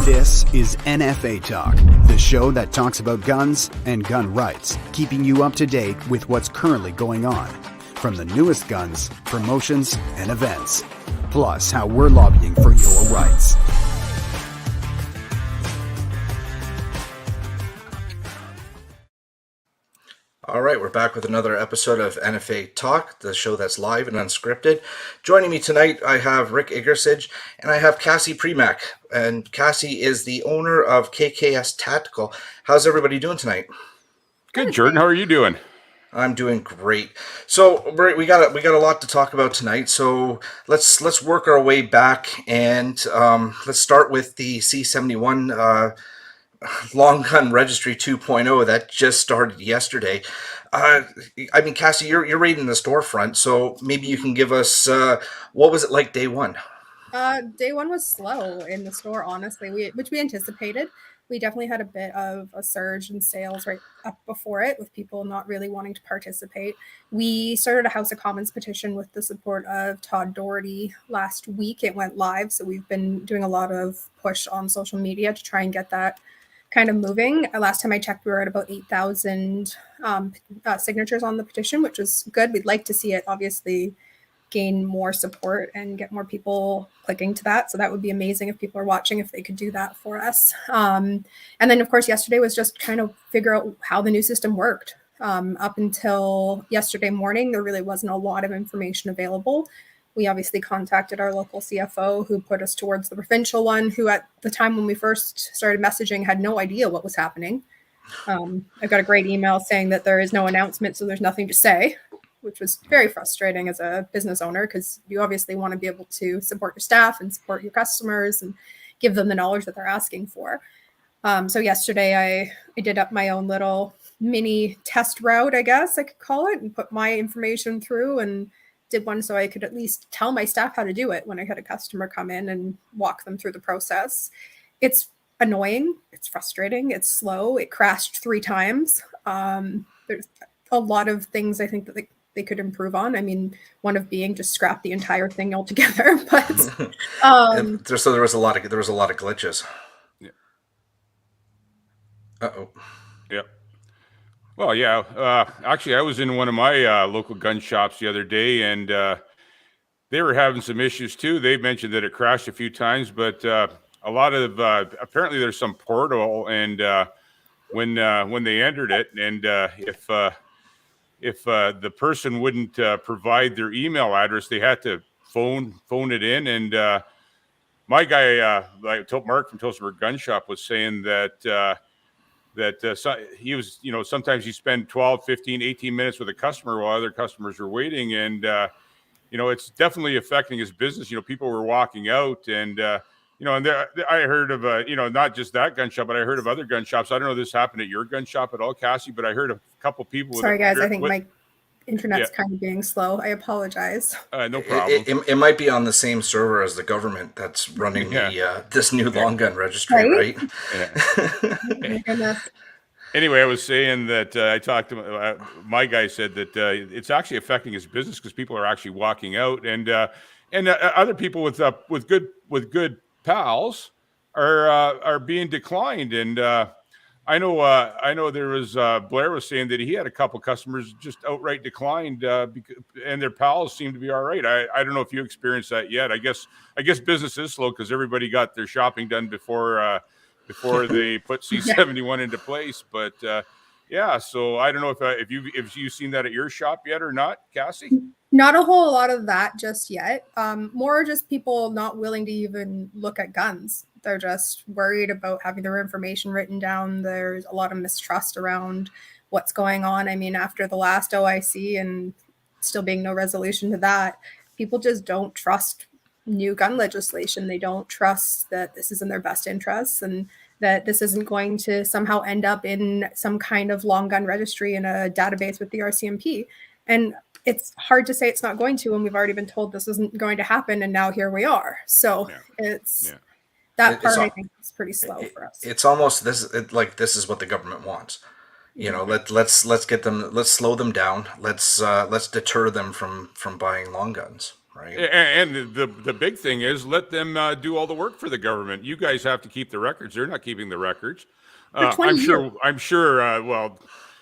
This is NFA Talk, the show that talks about guns and gun rights, keeping you up to date with what's currently going on, from the newest guns, promotions, and events, plus how we're lobbying for your rights. All right, we're back with another episode of NFA Talk, the show that's live and unscripted. Joining me tonight, I have Rick Iggersage and I have Cassy Premack. And Cassy is the owner of KKS Tactical. How's everybody doing tonight? Good, Jordan. How are you doing? I'm doing great. So we got a lot to talk about tonight. So let's work our way back and let's start with the C71 Long Gun Registry 2.0 that just started yesterday. I mean, Cassy, you're raiding the storefront, so maybe you can give us what was it like day one? Day one was slow in the store, honestly, which we anticipated. We definitely had a bit of a surge in sales right up before it, with people not really wanting to participate. We started a House of Commons petition with the support of Todd Doherty last week. It went live, so we've been doing a lot of push on social media to try and get that kind of moving. Last time I checked, we were at about 8,000 signatures on the petition, which is good. We'd like to see it obviously gain more support and get more people clicking to that. So that would be amazing if people are watching, if they could do that for us. And then, of course, yesterday was just trying to figure out how the new system worked. Up until yesterday morning, there really wasn't a lot of information available. We obviously contacted our local CFO, who put us towards the provincial one, who at the time when we first started messaging had no idea what was happening. I got a great email saying that there is no announcement, so there's nothing to say, which was very frustrating as a business owner, because you obviously want to be able to support your staff and support your customers and give them the knowledge that they're asking for. So yesterday I did up my own little mini test route, I guess I could call it, and put my information through and did one so I could at least tell my staff how to do it when I had a customer come in and walk them through the process. It's annoying. It's frustrating. It's slow. It crashed 3 times. There's a lot of things I think that they could improve on. I mean, one of being just scrap the entire thing altogether. But so there was a lot of glitches. Yeah. Uh-oh. Yep. Well, yeah. Actually, I was in one of my local gun shops the other day, and they were having some issues too. They mentioned that it crashed a few times, but a lot of apparently there's some portal, and when they entered it, and if the person wouldn't provide their email address, they had to phone it in. And my guy, Mark from Tillsonburg Gun Shop, was saying that. So he was, sometimes you spend 12, 15, 18 minutes with a customer while other customers are waiting. And, it's definitely affecting his business. People were walking out, and, I heard of, not just that gun shop, but I heard of other gun shops. I don't know if this happened at your gun shop at all, Cassy, but I heard a couple people. Sorry, guys. I think my internet's kind of being slow. I apologize. No problem. It might be on the same server as the government that's running this new long gun registry, right? Yeah. Anyway, I was saying that I talked to my guy, said that it's actually affecting his business because people are actually walking out, and other people with good pals are being declined. And I know there was Blair was saying that he had a couple customers just outright declined, and their pals seem to be all right. I don't know if you experienced that yet. I guess business is slow because everybody got their shopping done before they put C71 into place. But so I don't know if you've seen that at your shop yet or not, Cassy. Not a whole lot of that just yet. More just people not willing to even look at guns. They're just worried about having their information written down. There's a lot of mistrust around what's going on. I mean, after the last OIC and still being no resolution to that, people just don't trust new gun legislation. They don't trust that this is in their best interests and that this isn't going to somehow end up in some kind of long gun registry in a database with the RCMP. And it's hard to say it's not going to when we've already been told this isn't going to happen, and now here we are. So that part I think is pretty slow for us. It's almost this is what the government wants. Let's get them. Let's slow them down. Let's deter them from buying long guns. right? And the big thing is let them do all the work for the government. You guys have to keep the records. They're not keeping the records. For 20 years. I'm sure. Well,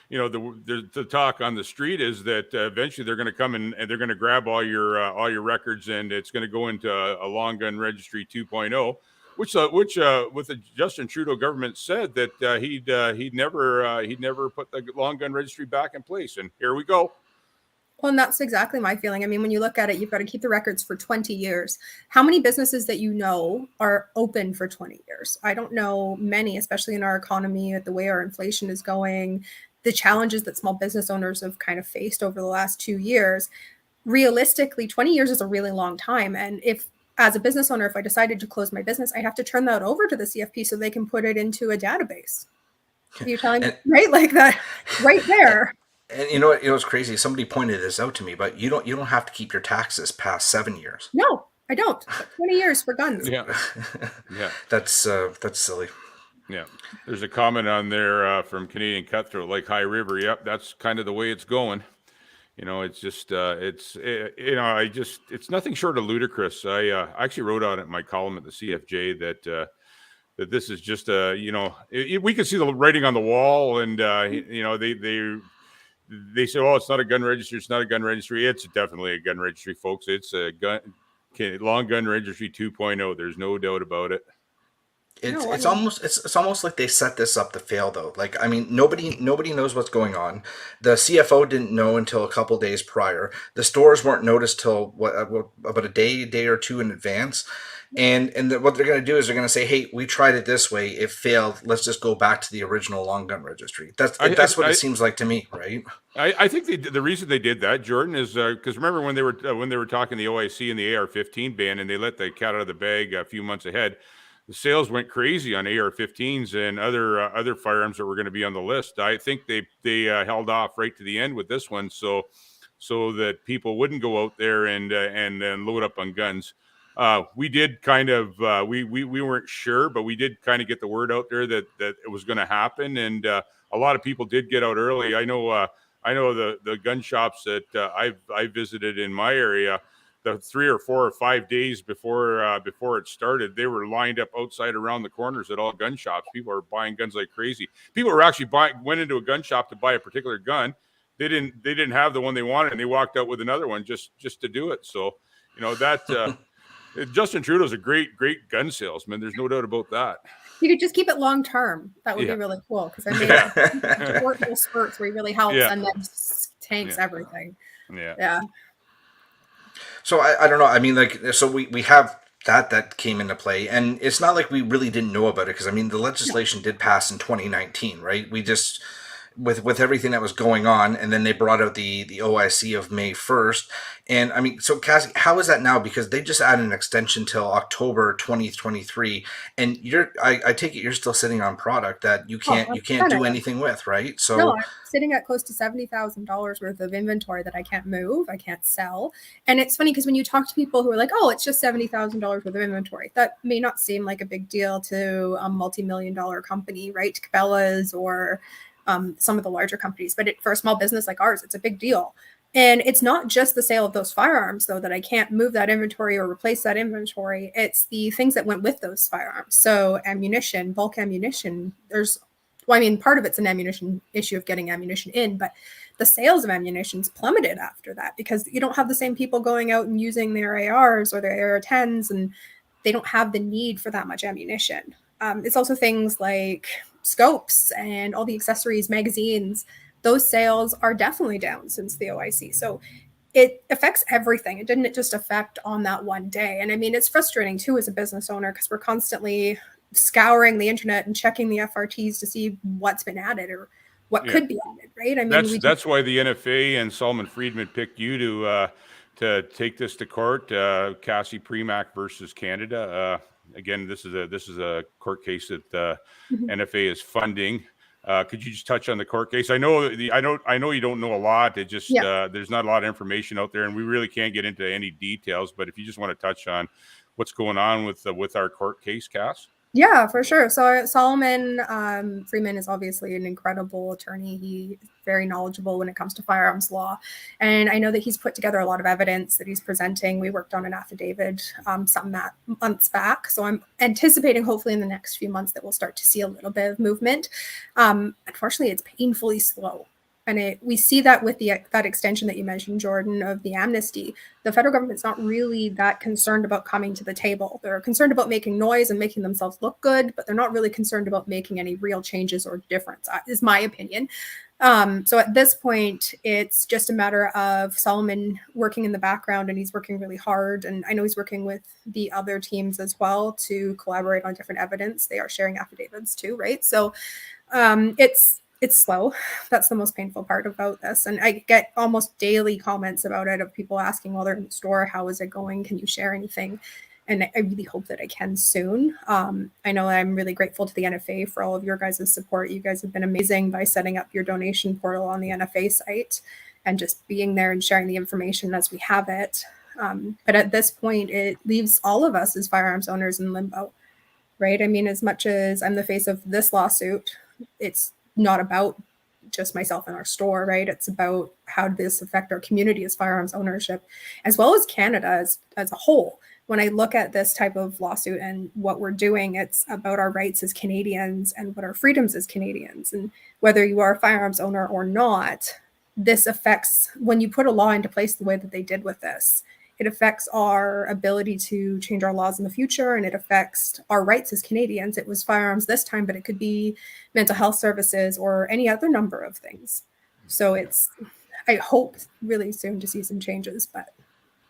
you know, the talk on the street is that eventually they're going to come and they're going to grab all your records, and it's going to go into a long gun registry 2.0, which with the Justin Trudeau government said that he'd never put the long gun registry back in place, and here we go. Well, and that's exactly my feeling. I mean, when you look at it, you've got to keep the records for 20 years. How many businesses that you know are open for 20 years? I don't know many, especially in our economy, the way our inflation is going, the challenges that small business owners have kind of faced over the last 2 years. Realistically, 20 years is a really long time. And if, as a business owner, if I decided to close my business, I have to turn that over to the CFP so they can put it into a database. You're telling me, right? Like that, right there. And you know what? It was crazy. Somebody pointed this out to me, but you don't have to keep your taxes past 7 years. No, I don't. But 20 years for guns. Yeah, yeah. That's silly. Yeah, there's a comment on there from Canadian Cutthroat, like High River. Yep, that's kind of the way it's going. You know, it's just it's nothing short of ludicrous. I actually wrote on it in my column at the CFJ that this is just we can see the writing on the wall, and they say, oh, it's not a gun registry. It's not a gun registry. It's definitely a gun registry, folks. It's a long gun registry 2.0. There's no doubt about it. It's almost like they set this up to fail, though. Like, I mean, nobody knows what's going on. The CFO didn't know until a couple days prior. The stores weren't noticed till about a day or two in advance. And what they're going to do is they're going to say, hey, we tried it this way. It failed. Let's just go back to the original long gun registry. That's what it seems like to me, right? I think the reason they did that, Jordan, is because remember when they were talking the OIC and the AR-15 ban, and they let the cat out of the bag a few months ahead. The sales went crazy on AR-15s and other firearms that were going to be on the list. I think they held off right to the end with this one, so that people wouldn't go out there and load up on guns. We did kind of we weren't sure, but we did kind of get the word out there that it was going to happen, and a lot of people did get out early. I know the gun shops that I visited in my area. The 3 or 4 or 5 days before it started, they were lined up outside around the corners at all gun shops. People are buying guns like crazy. People were actually went into a gun shop to buy a particular gun. They didn't have the one they wanted, and they walked out with another one just to do it. So, you know, that Justin Trudeau's a great gun salesman. There's no doubt about that. You could just keep it long term. That would be really cool, because I mean, short little spurts where he really helps and then tanks everything. Yeah. So I don't know. I mean, like, so we have that came into play, and it's not like we really didn't know about it, because I mean the legislation did pass in 2019, right? We just with everything that was going on, and then they brought out the OIC of May 1st. And I mean, so Cassy, how is that now? Because they just added an extension till October 2023, and I take it you're still sitting on product that you can't do anything with, right? So no, I'm sitting at close to $70,000 worth of inventory that I can't move, I can't sell. And it's funny because when you talk to people who are like, oh, it's just $70,000 worth of inventory, that may not seem like a big deal to a multi-million-dollar company, right? Cabela's or some of the larger companies, but for a small business like ours, it's a big deal. And it's not just the sale of those firearms, though, that I can't move that inventory or replace that inventory. It's the things that went with those firearms. So ammunition, bulk ammunition, part of it's an ammunition issue of getting ammunition in, but the sales of ammunition's plummeted after that, because you don't have the same people going out and using their ARs or their AR-10s, and they don't have the need for that much ammunition. It's also things like scopes and all the accessories, magazines. Those sales are definitely down since the OIC. So it affects everything. It didn't just affect on that one day. And I mean, it's frustrating too as a business owner, because we're constantly scouring the internet and checking the FRTs to see what's been added or what could be added, right? I mean, that's why the NFA and Solomon Friedman picked you to take this to court. Cassy Premack versus Canada. Again, this is a court case that NFA is funding. Could you just touch on the court case? I know you don't know a lot. It just there's not a lot of information out there, and we really can't get into any details. But if you just want to touch on what's going on with our court case, Cass. Yeah, for sure. So Solomon Freeman is obviously an incredible attorney. He's very knowledgeable when it comes to firearms law. And I know that he's put together a lot of evidence that he's presenting. We worked on an affidavit some months back. So I'm anticipating hopefully in the next few months that we'll start to see a little bit of movement. Unfortunately, it's painfully slow. And we see that with that extension that you mentioned, Jordan, of the amnesty. The federal government's not really that concerned about coming to the table. They're concerned about making noise and making themselves look good, but they're not really concerned about making any real changes or difference, is my opinion. So at this point, it's just a matter of Solomon working in the background, and he's working really hard. And I know he's working with the other teams as well to collaborate on different evidence. They are sharing affidavits too, right? So it's slow. That's the most painful part about this. And I get almost daily comments about it of people asking while they're in the store, how is it going? Can you share anything? And I really hope that I can soon. I know I'm really grateful to the NFA for all of your guys' support. You guys have been amazing by setting up your donation portal on the NFA site and just being there and sharing the information as we have it. But at this point, it leaves all of us as firearms owners in limbo, right? I mean, as much as I'm the face of this lawsuit, it's not about just myself in our store, right? It's about how does this affect our community as firearms ownership, as well as Canada as a whole. When I look at this type of lawsuit and what we're doing, it's about our rights as Canadians and what our freedoms as Canadians. And whether you are a firearms owner or not, this affects, when you put a law into place the way that they did with this, it affects our ability to change our laws in the future, and it affects our rights as Canadians. It was firearms this time, but it could be mental health services or any other number of things. So I hope really soon to see some changes, but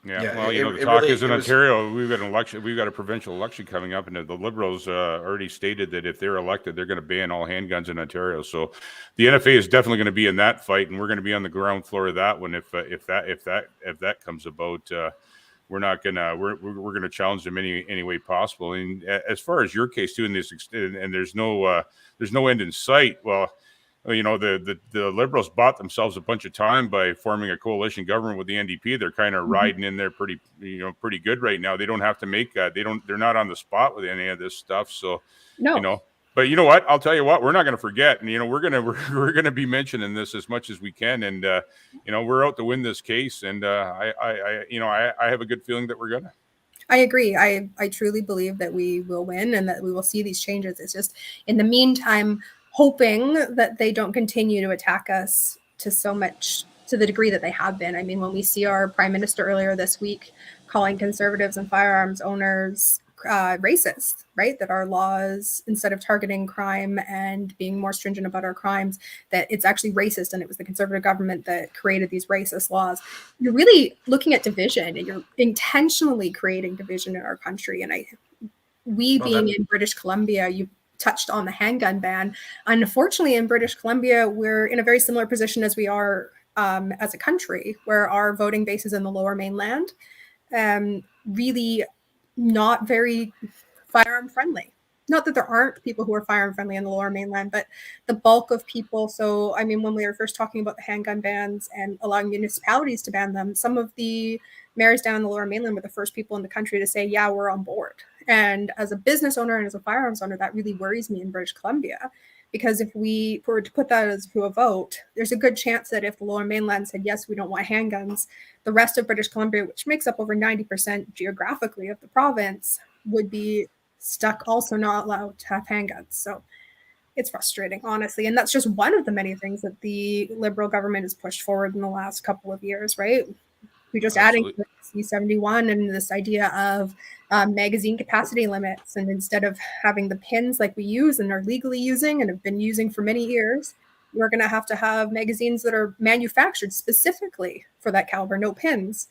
yeah, well, the talk is in Ontario. We've got an election. We've got a provincial election coming up, and the Liberals already stated that if they're elected, they're going to ban all handguns in Ontario. So the NFA is definitely going to be in that fight, and we're going to be on the ground floor of that one. If that comes about, we're not gonna we're going to challenge them any way possible. And as far as your case too, in this, and there's no end in sight. Well, the Liberals bought themselves a bunch of time by forming a coalition government with the NDP. They're kind of riding in there pretty good right now. They don't have to make they're not on the spot with any of this stuff. So no. But you know what? I'll tell you what, we're not going to forget, and we're going to be mentioning this as much as we can, and we're out to win this case, and I have a good feeling that we're gonna. I agree. I truly believe that we will win and that we will see these changes. It's just in the meantime, hoping that they don't continue to attack us to the degree that they have been. I mean, when we see our Prime Minister earlier this week calling Conservatives and firearms owners racist, right? That our laws, instead of targeting crime and being more stringent about our crimes, that it's actually racist, and it was the Conservative government that created these racist laws. You're really looking at division, and you're intentionally creating division in our country. And being in British Columbia, you touched on the handgun ban. Unfortunately, in British Columbia, we're in a very similar position as we are as a country, where our voting base is in the Lower Mainland. Really not very firearm friendly. Not that there aren't people who are firearm friendly in the Lower Mainland, but the bulk of people. So, I mean, when we were first talking about the handgun bans and allowing municipalities to ban them, some of the mayors down in the Lower Mainland were the first people in the country to say, yeah, we're on board. And as a business owner and as a firearms owner, that really worries me in British Columbia, because if we were to put that as to a vote, there's a good chance that if the Lower Mainland said, yes, we don't want handguns, the rest of British Columbia, which makes up over 90% geographically of the province, would be stuck also not allowed to have handguns. So it's frustrating, honestly. And that's just one of the many things that the Liberal government has pushed forward in the last couple of years, right? We're just adding to C71 and this idea of magazine capacity limits. And instead of having the pins like we use and are legally using and have been using for many years, we're going to have magazines that are manufactured specifically for that caliber, no pins.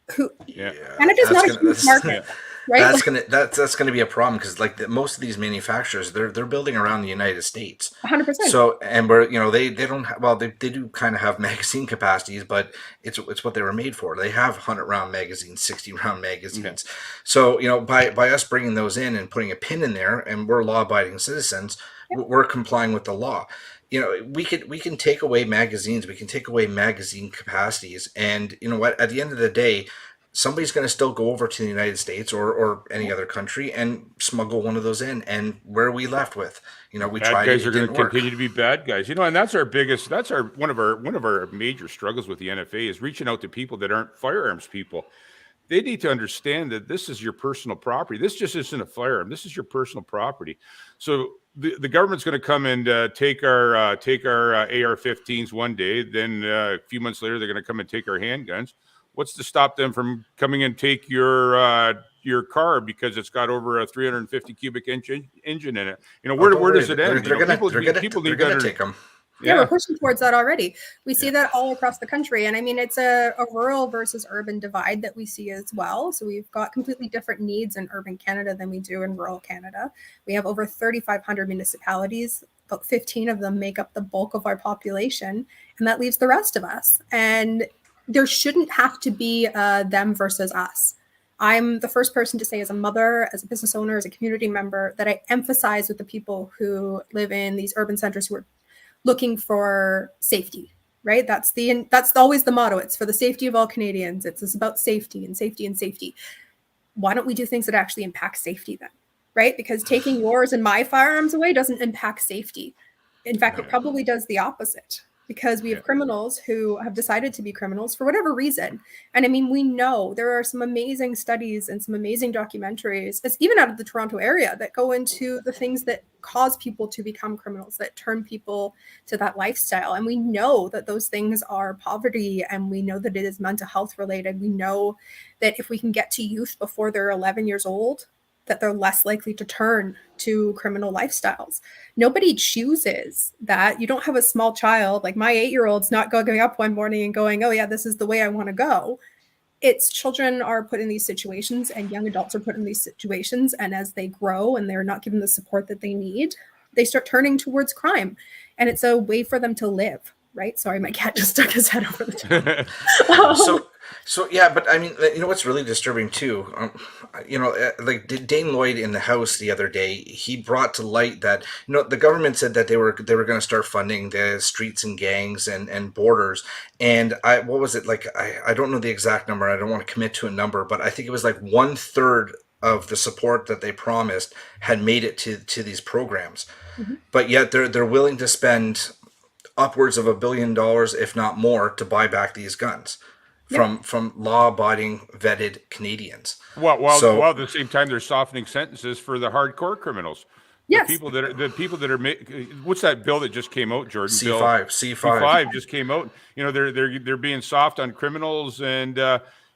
Canada's not a huge market. Right? That's gonna be a problem, because most of these manufacturers, they're building around the United States. 100%. So, and they don't they do kind of have magazine capacities, but it's what they were made for. They have 100-round magazines, 60-round magazines. Mm-hmm. So by us bringing those in and putting a pin in there, and we're law-abiding citizens, we're complying with the law. We can take away magazines, we can take away magazine capacities, and you know what? At the end of the day, somebody's going to still go over to the United States or any other country and smuggle one of those in. And where are we left with? You know, we Bad tried guys it, are it going to didn't work. continue to be bad guys, you know, and that's our one of our major struggles with the NFA is reaching out to people that aren't firearms people. They need to understand that this is your personal property. This just isn't a firearm. This is your personal property. So the government's going to come and take our AR-15s one day. Then a few months later, they're going to come and take our handguns. What's to stop them from coming and take your car because it's got over a 350 cubic inch engine in it? You know, where does it end? They're going to take them. Yeah, we're pushing towards that already. We see that all across the country. And I mean, it's a rural versus urban divide that we see as well. So we've got completely different needs in urban Canada than we do in rural Canada. We have over 3,500 municipalities. About 15 of them make up the bulk of our population. And that leaves the rest of us. And there shouldn't have to be them versus us. I'm the first person to say, as a mother, as a business owner, as a community member, that I empathize with the people who live in these urban centers who are looking for safety, right? That's always the motto. It's for the safety of all Canadians. It's about safety and safety and safety. Why don't we do things that actually impact safety then, right? Because taking yours and my firearms away doesn't impact safety. In fact, it probably does the opposite, because we have criminals who have decided to be criminals for whatever reason. And I mean, we know there are some amazing studies and some amazing documentaries, even out of the Toronto area, that go into the things that cause people to become criminals, that turn people to that lifestyle. And we know that those things are poverty, and we know that it is mental health related. We know that if we can get to youth before they're 11 years old, that they're less likely to turn to criminal lifestyles. Nobody chooses that. You don't have a small child, like my 8-year-old's not going up one morning and going, oh yeah, this is the way I want to go. It's children are put in these situations, and young adults are put in these situations. And as they grow and they're not given the support that they need, they start turning towards crime. And it's a way for them to live, right? Sorry, my cat just stuck his head over the top. So yeah, but I mean, you know what's really disturbing too? You know, like Dane Lloyd in the House the other day, he brought to light that, you know, the government said that they were going to start funding the streets and gangs and borders. And what was it like? I don't know the exact number. I don't want to commit to a number, but I think it was like 1/3 of the support that they promised had made it to these programs. Mm-hmm. But yet they're willing to spend upwards of $1 billion, if not more, to buy back these guns from law-abiding, vetted Canadians. While at the same time they're softening sentences for the hardcore criminals. Yes. The people that are what's that bill that just came out, Jordan? C5 just came out. You know, they're being soft on criminals, and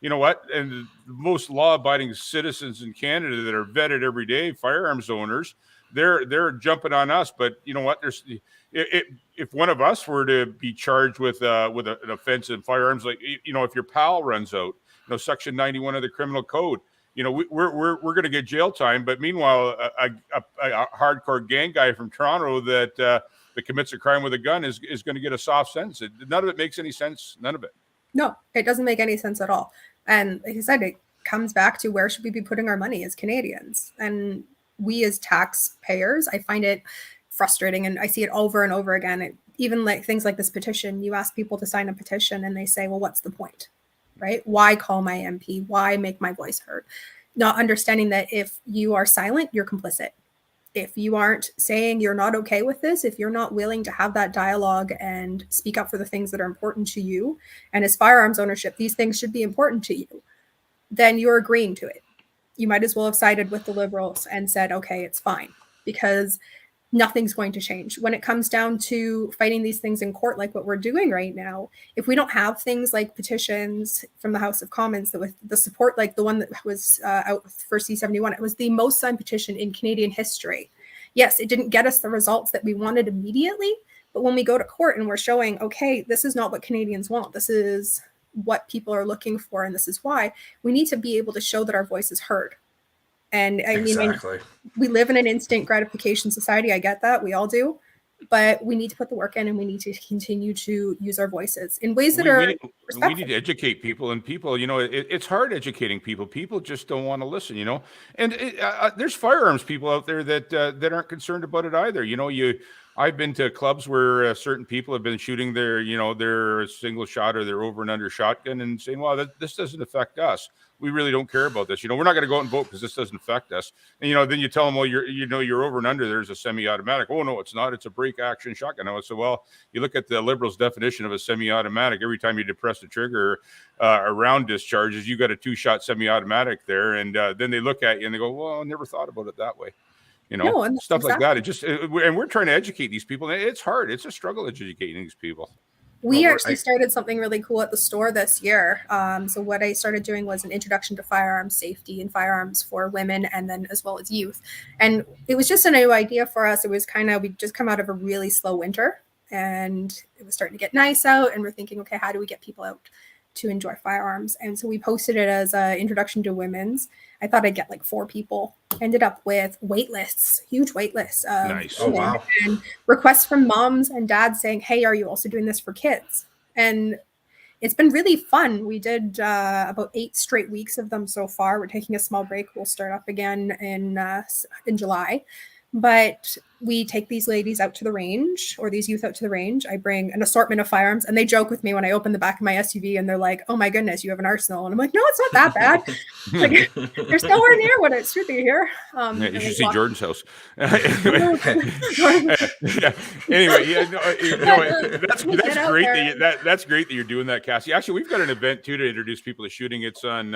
you know what? And most law-abiding citizens in Canada that are vetted every day, firearms owners, they're jumping on us. But you know what? If one of us were to be charged with an offense in firearms, like, you know, if your pal runs out, you know, Section 91 of the Criminal Code, you know, we're going to get jail time. But meanwhile, a hardcore gang guy from Toronto that commits a crime with a gun is going to get a soft sentence. None of it makes any sense. None of it. No, it doesn't make any sense at all. And like I said, it comes back to, where should we be putting our money as Canadians? And we as taxpayers, I find it frustrating, and I see it over and over again. Even like things like this petition, you ask people to sign a petition and they say, well, what's the point, right? Why call my MP? Why make my voice heard? Not understanding that if you are silent, you're complicit. If you aren't saying you're not okay with this, if you're not willing to have that dialogue and speak up for the things that are important to you, and as firearms ownership, these things should be important to you, then you're agreeing to it. You might as well have sided with the Liberals and said, okay, it's fine, because nothing's going to change. When it comes down to fighting these things in court, like what we're doing right now, if we don't have things like petitions from the House of Commons that with the support, like the one that was out for C71, it was the most signed petition in Canadian history. Yes, it didn't get us the results that we wanted immediately, but when we go to court and we're showing, okay, this is not what Canadians want, this is what people are looking for, and this is why, we need to be able to show that our voice is heard. And I mean, we live in an instant gratification society. I get that. We all do. But we need to put the work in, and we need to continue to use our voices in ways that we need to educate people, and people, you know, it's hard educating people. People just don't want to listen, you know. And there's firearms people out there that aren't concerned about it either. You know, I've been to clubs where certain people have been shooting their single shot or their over and under shotgun and saying, well, this doesn't affect us. We really don't care about this. We're not going to go out and vote because this doesn't affect us. And, then you tell them, well, you're over and under, there's a semi-automatic. Oh, no, it's not. It's a break action shotgun. I said, well, you look at the Liberals' definition of a semi-automatic. Every time you depress the trigger around discharges, you got a 2-shot semi-automatic there. And then they look at you and they go, well, I never thought about it that way. No, Stuff like that. And we're trying to educate these people. It's hard. It's a struggle educating these people. We actually started something really cool at the store this year. So what I started doing was an introduction to firearms safety and firearms for women and then as well as youth. And it was just a new idea for us. It was we'd just come out of a really slow winter and it was starting to get nice out. And we're thinking, okay, how do we get people out to enjoy firearms? And so we posted it as an introduction to women's. I thought I'd get like 4 people. Ended up with wait lists, huge wait lists of nice. Oh, wow. and requests from moms and dads saying, hey, are you also doing this for kids? And it's been really fun. We did about 8 straight weeks of them so far. We're taking a small break. We'll start up again in July. But we take these ladies out to the range or these youth out to the range. I bring an assortment of firearms and they joke with me when I open the back of my SUV and they're like, oh my goodness, you have an arsenal. And I'm like, no, it's not that bad. Like, there's nowhere near what it should be here. You should see Jordan's house. Anyway, That's great. That's great that you're doing that, Cassie. Actually, we've got an event too to introduce people to shooting. It's on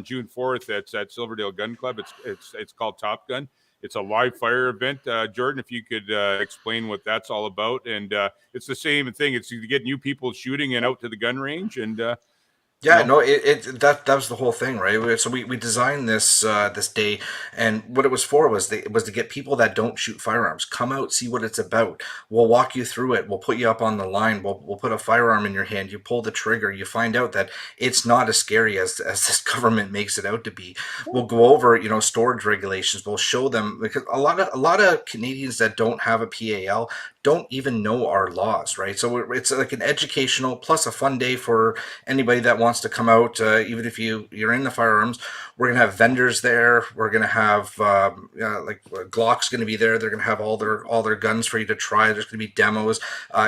June 4th. It's at Silverdale Gun Club. It's called Top Gun. It's a live fire event. Jordan, if you could explain what that's all about. And it's the same thing. It's to get new people shooting and out to the gun range. And that was the whole thing, right? So we designed this day, and what it was for was to get people that don't shoot firearms come out, see what it's about. We'll walk you through it. We'll put you up on the line. We'll put a firearm in your hand. You pull the trigger. You find out that it's not as scary as this government makes it out to be. We'll go over storage regulations. We'll show them, because a lot of Canadians that don't have a PAL don't even know our laws, right? So it's like an educational plus a fun day for anybody that wants to come out. Even if you're in the firearms, we're gonna have vendors there. We're gonna have like Glock's gonna be there. They're gonna have all their guns for you to try. There's gonna be demos.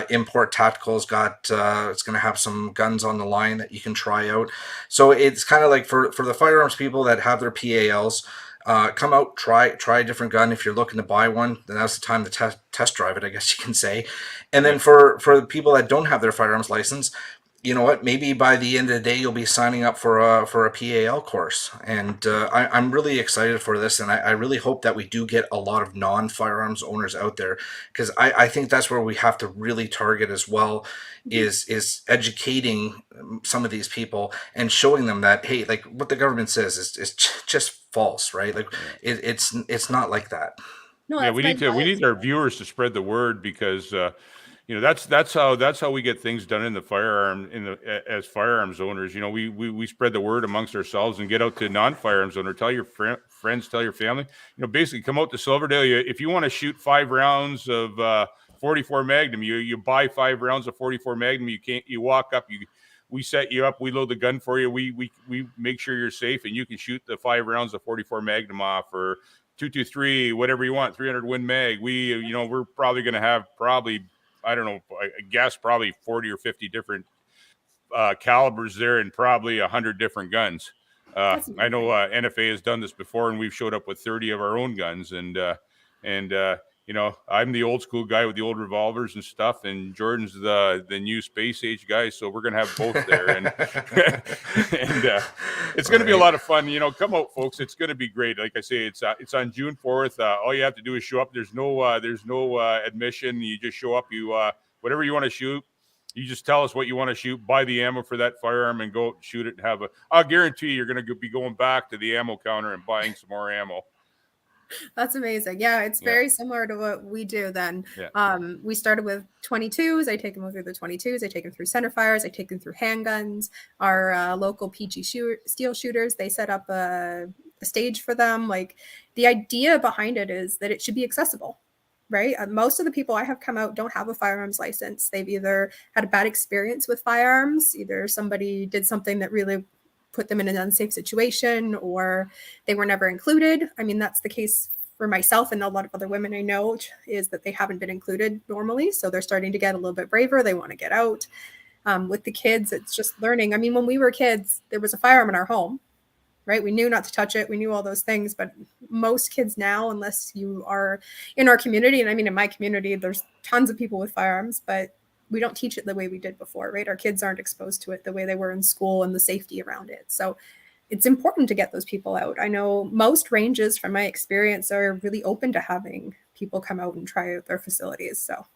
Import Tactical's got it's gonna have some guns on the line that you can try out. So it's kind of like for the firearms people that have their PALs. Come out, try a different gun. If you're looking to buy one, then that's the time to test drive it, I guess you can say. And then for the people that don't have their firearms license, you know what? Maybe by the end of the day, you'll be signing up for a PAL course. And I'm really excited for this, and I really hope that we do get a lot of non-firearms owners out there, because I think that's where we have to really target as well, is educating some of these people and showing them that, hey, like what the government says is just false, right? Like it's not like that. no, we need our viewers to spread the word, because that's how we get things done in the as firearms owners. We spread the word amongst ourselves and get out to non-firearms owner. Tell your friends, tell your family. Basically come out to Silverdale. If you want to shoot 5 rounds of 44 Magnum, you buy 5 rounds of 44 Magnum. You walk up. We set you up. We load the gun for you. We make sure you're safe, and you can shoot the 5 rounds of 44 Magnum off, or 223, whatever you want, 300 Win Mag. We're probably going to have I don't know, I guess probably 40 or 50 different calibers there, and probably 100 different guns. I know NFA has done this before, and we've showed up with 30 of our own guns. And I'm the old school guy with the old revolvers and stuff, and Jordan's the new space age guy. So we're gonna have both there, and it's gonna be a lot of fun. Come out, folks. It's gonna be great. Like I say, it's on June 4th. All you have to do is show up. There's no admission. You just show up. You whatever you want to shoot. You just tell us what you want to shoot, buy the ammo for that firearm, and go shoot it. And I'll guarantee you're going to be going back to the ammo counter and buying some more ammo. That's amazing. Yeah, it's very similar to what we do then. Yeah. We started with 22s. I take them through the 22s. I take them through center fires. I take them through handguns. Our local PG steel shooters, they set up a stage for them. Like, the idea behind it is that it should be accessible. Right? Most of the people I have come out don't have a firearms license. They've either had a bad experience with firearms, either somebody did something that really put them in an unsafe situation, or they were never included. I mean, that's the case for myself and a lot of other women I know is that they haven't been included normally. So they're starting to get a little bit braver. They want to get out. With the kids, it's just learning. I mean, when we were kids, there was a firearm in our home, right? We knew not to touch it. We knew all those things. But most kids now, unless you are in our community, and I mean, in my community, there's tons of people with firearms, but we don't teach it the way we did before, right? Our kids aren't exposed to it the way they were in school and the safety around it. So it's important to get those people out. I know most ranges, from my experience, are really open to having people come out and try out their facilities. So,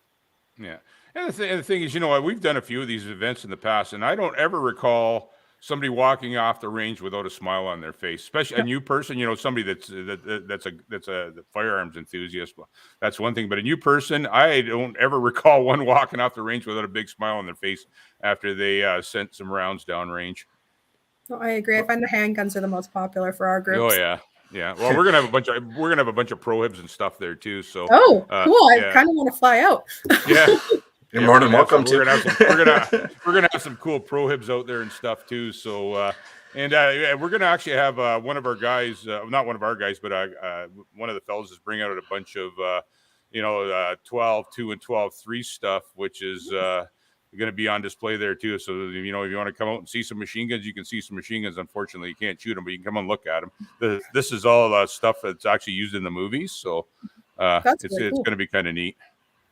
yeah. And the thing is, we've done a few of these events in the past, and I don't ever recall somebody walking off the range without a smile on their face, especially a new person, somebody that's a firearms enthusiast. Well, that's one thing, but a new person, I don't ever recall one walking off the range without a big smile on their face after they sent some rounds down range. Well, I agree. I find the handguns are the most popular for our groups. Oh yeah. Yeah. Well, we're gonna have a bunch of prohibs and stuff there too. So cool. I kind of want to fly out. Yeah. You're more than welcome to. We're gonna have some cool prohibs out there and stuff too. So we're gonna actually have one of our guys, not one of our guys, but one of the fellows is bringing out a bunch of 12-2 and 12-3 stuff, which is going to be on display there too. So if you want to come out and see some machine guns, you can see some machine guns. Unfortunately, you can't shoot them, but you can come and look at them. This is all stuff that's actually used in the movies, so it's cool. Going to be kind of neat.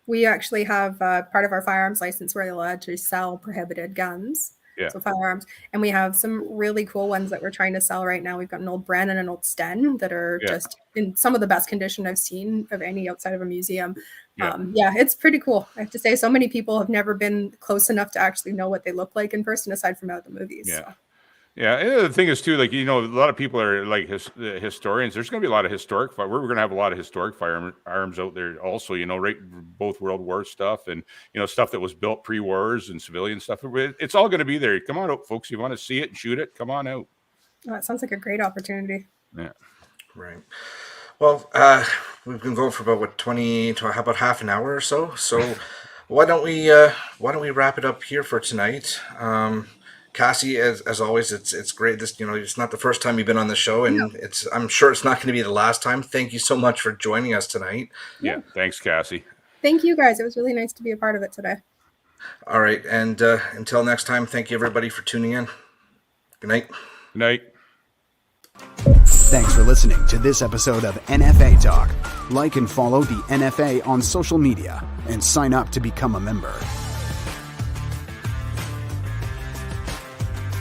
We actually have part of our firearms license where they're allowed to sell prohibited guns. Yeah. So firearms, and we have some really cool ones that we're trying to sell right now. We've got an old Bren and an old Sten that are just in some of the best condition I've seen of any outside of a museum. It's pretty cool. I have to say, so many people have never been close enough to actually know what they look like in person, aside from out the movies. Yeah. So. Yeah, and the thing is too, like, a lot of people are like historians. There's going to be a lot of historic. We're going to have a lot of historic firearms out there, also. Right, both World War stuff and stuff that was built pre-wars and civilian stuff. It's all going to be there. Come on out, folks. You want to see it and shoot it? Come on out. Oh, it sounds like a great opportunity. Yeah. Right. Well, we've been going for about about half an hour or so. So why don't we wrap it up here for tonight? Cassy, as always, it's great. This, it's not the first time you've been on the show, and I'm sure it's not going to be the last time. Thank you so much for joining us tonight. Yeah, thanks, Cassy. Thank you, guys. It was really nice to be a part of it today. All right, and until next time, thank you everybody for tuning in. Good night. Good night. Thanks for listening to this episode of NFA Talk. Like and follow the NFA on social media and sign up to become a member.